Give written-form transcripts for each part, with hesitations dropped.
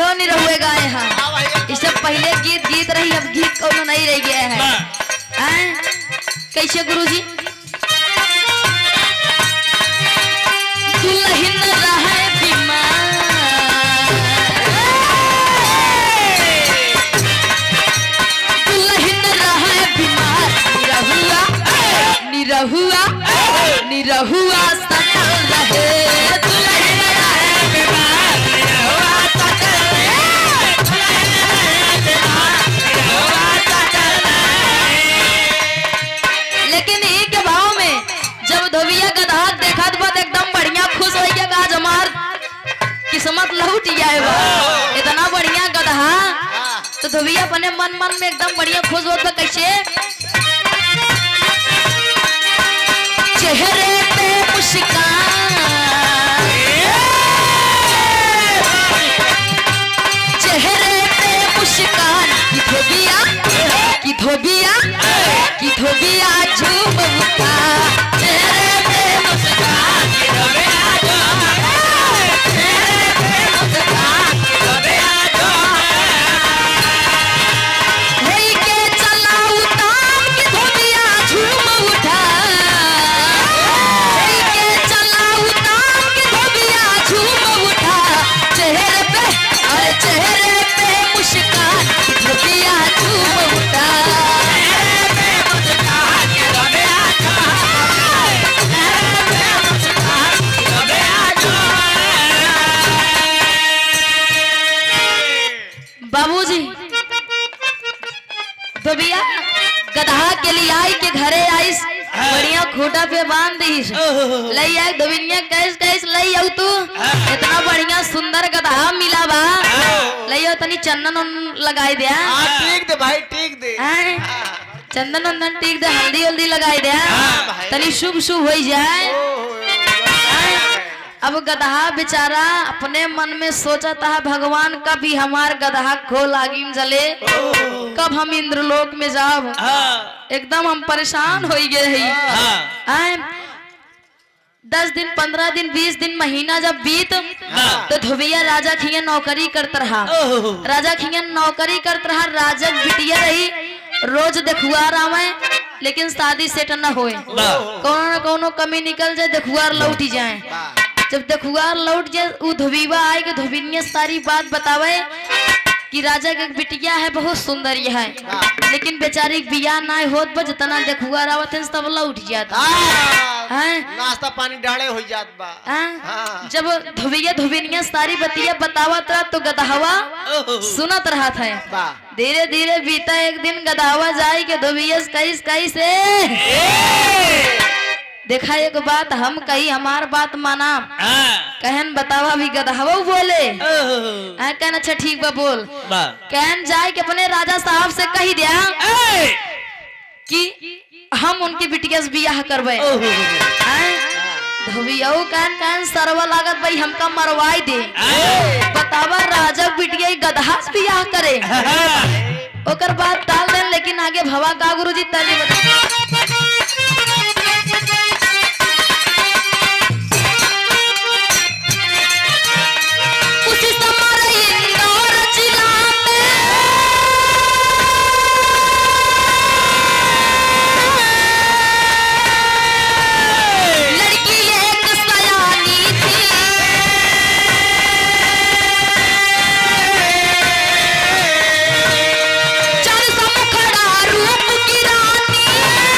क्यों नहीं रहुए गाए हैं? इससे पहले गीत गीत रही, अब गीत कौन नहीं रह गया है। कैसे गुरुजी? दुल्हन रहे बीमार, दुल्हन रहे बीमार, निरहुआ निरहुआ सटल रहे, दुल्हन रहे बीमार, निरहुआ सटल रहे, दुल्हन रहे बीमार, निरहुआ सटल रहे। लेकिन ई के भाव में जब धोबिया गधा देखा तो बात एकदम बढ़िया खुश हो गया, आज हमार किस्मत लौट जाए बा, इतना बढ़िया गधा। तो धोबिया अपने मन मन में एकदम बढ़िया खुश होता। कैसे? चेहरे पे मुस्कान, चेहरे पे मुस्कान, की धोबिया की धोबिया की धोबिया झूम उठा, चेहरे पे मुस्कान, की धोबिया झूम उठा, चेहरे पे मुस्कान, की धोबिया झूम होई के चला उतार, की धोबिया झूम उठा, होई के चला उतार, की धोबिया झूम उठा, चेहरे पे अरे चेहरे पे मुस्कान, की धोबिया झूम उठा, चेहरे पे मुस्कान, की धोबिया झूम उठा, चेहरे पे मुस्कान, की धोबिया झूम उठा। बाबूजी धोबिया गधा के लिए आई के घरे आई, बढ़िया खूटा पे बांध दी, लई आई धोबिया कैस कैस लई आऊ तू, इतना बढ़िया सुंदर गधा मिला बा, लई आओ तनी चंदन लगाई दे, टीक दे भाई टीक दे, चंदन वंदन टीक दे, हल्दी हल्दी लगाई दे, तनी शुभ शुभ हो जाए। अब गधा बेचारा अपने मन में सोचता है, भगवान कब ही हमार गधा खोल आगिन जले, कब हम इंद्रलोक में जाब, एकदम हम परेशान हो गए हैं। 10 दिन 15 दिन 20 दिन महीना जब बीत तो धोबिया राजा खिया नौकरी करता रहा, राजा खिया नौकरी करता रहा, राजा बिटिया रही रोज देखुआर आवे, लेकिन शादी सेट न होए, कोनो न कोनो कमी निकल जाए, देखुआर लौट जाए। जब देखुआर लौट जाए उ धोबीवा आए के धोबिनिया सारी बात बतावे कि राजा के बिटिया है बहुत सुंदर है, लेकिन बेचारी बिया ना होत बा, जितना देखुआर आवत है सब लौट जाता है, नाश्ता पानी डाले हो जात बा। जब धोबिया धोबिनिया सारी बतिया बतावत रहा तो गधावा सुनत रहा था। धीरे धीरे बीता एक दिन गधावा जाए के धोबिया कैसे देखा, एक बात हम कही हमार बात माना, कहन बतावा भी गधावा बोले, कहन अच्छा ठीक बा बोल, कहन जाए कि अपने राजा साहब से कही दिया कि हम उनकी बिटिया से बियाह करबे। धोबिया कहन सरवा लागत भाई हमका मरवाई दे, बतावा राजा बिटिया गधा से बियाह करे, ओकर बात डाल दे, लेकिन आगे भवा का गुरुजी तर्ज बता। रूप की रानी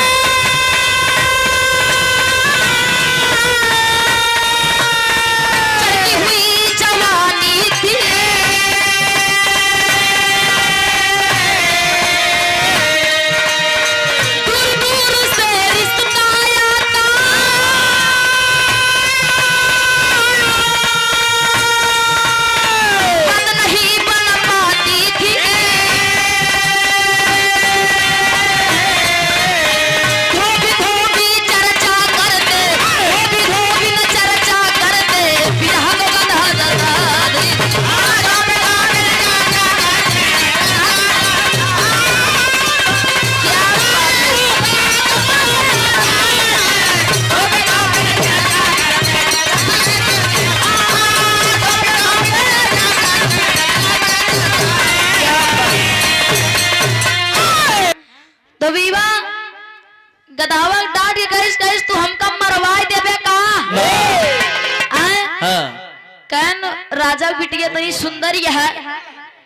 राजा बिटिया इतनी सुंदर है,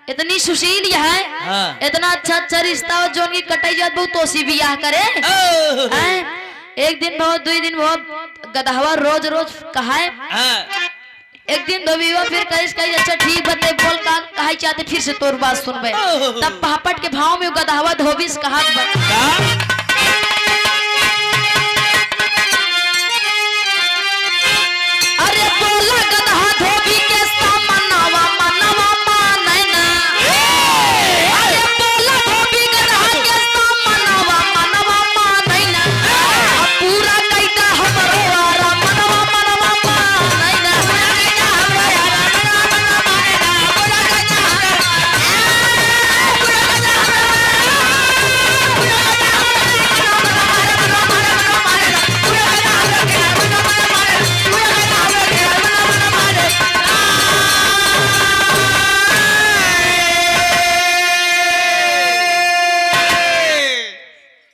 इतनी सुशील है, इतना अच्छा अच्छा रिश्ता हो जो उनकी कटाई जात बहुत तोसी बियाह करे। एक दिन बहुत 2 दिन बहुत गदहवा रोज रोज कहा एक दिन धोबीवा फिर कही अच्छा ठीक बते बोल का कहा चाहते फिर से तोर बात सुनबे। तब पहापट के भाव में गदहवा धोबी से कहा अरे बोला गदहा धोबी के सामनावा मनवा मानना। अरे बोला धोबी गदहा के सामनावा मनवा मानना। पूरा कैदा हमरो वारा मनवा मनवा मानना।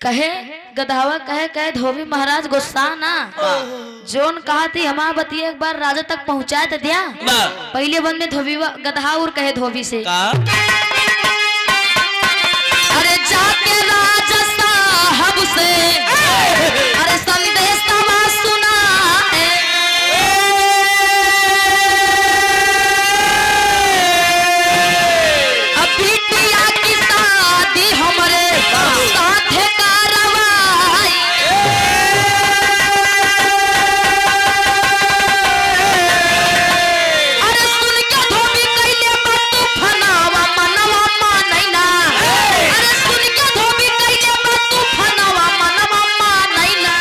कहे गदहावा कहे धोबी महाराज गुस्सा ना जोन कहा थी हमारा बतिया एक बार राजा तक पहुंचाए थे दिया। पहले बंद में धोबी गदहा और कहे धोबी से अरे जाके राजा साहब से अरे संदेश सुना है। अब बिटिया की शादी हमारे साथे कारवाई। अरे सुन के धोबी कैले मत फनावा मनवा मानैना। अरे सुन के धोबी कैले मत फनावा मनवा मानैना।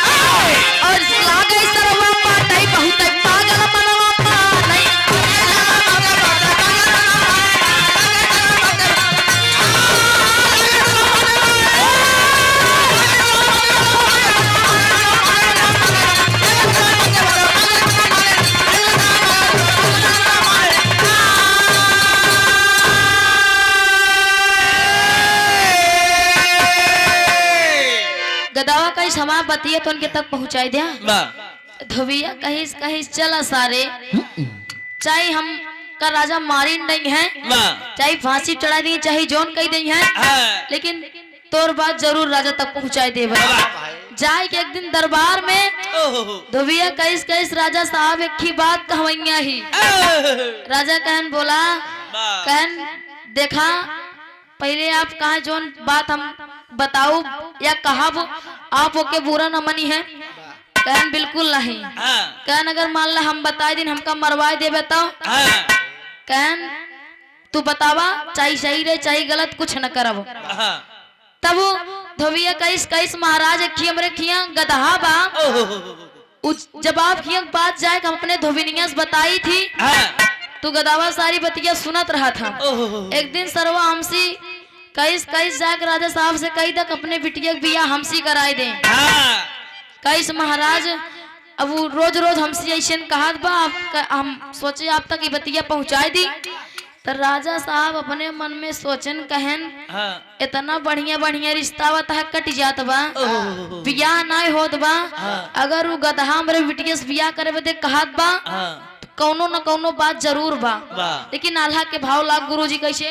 और लागे सरवा पाटै बहुत पागल मनवा मानै। गदावा कहीं समा बतिया तो उनके तक पहुंचाई दिया। धोबिया कहीं चला सारे चाहे हम का राजा मारी नहीं है, चाहे फांसी चढ़ा दी, चाहे जोन कही दी है, लेकिन तोर बात जरूर राजा तक पहुंचाई दे। जाए के एक दिन दरबार में धोबिया कहीं राजा साहब एक ही बात कहवैया ही। राजा कहन बोला कहन देखा पहले आप कहा जोन बात हम बताओ या कहा आप ओके बुरा न मनी है। कहन बिल्कुल नहीं। कहन अगर मान ला हम बताए दिन हमका मरवाए दे बताओ। कहन तू बतावा चाहे सही रहे चाहे गलत कुछ न करब। तब धोबिया कईस महाराज हमरे खिया गदहा बा जवाब खिया बात जाए हम अपने धोबिनिया से बताई थी। तू गदावा सारी बतिया सुनत रहा था। एक दिन सरवा हमसी कईस जाकर राजा साहब से कही तक अपने बिटिया बिया हमसी कराए दे। कईस महाराज अब रोज रोज हमसी ऐसे कहा बा हम सोचे आप तक ये बतिया पहुंचाई दी। तो राजा साहब अपने मन में सोचन कहन इतना बढ़िया बढ़िया रिश्ता बता कट जात बा बियाह ना होत बा। अगर वो गदहा हमरे बिटिया से बियाह करे बदे कहत बा कौनो न कौनो बात जरूर बा। लेकिन आल्हा के भाव लाग गुरुजी कैसे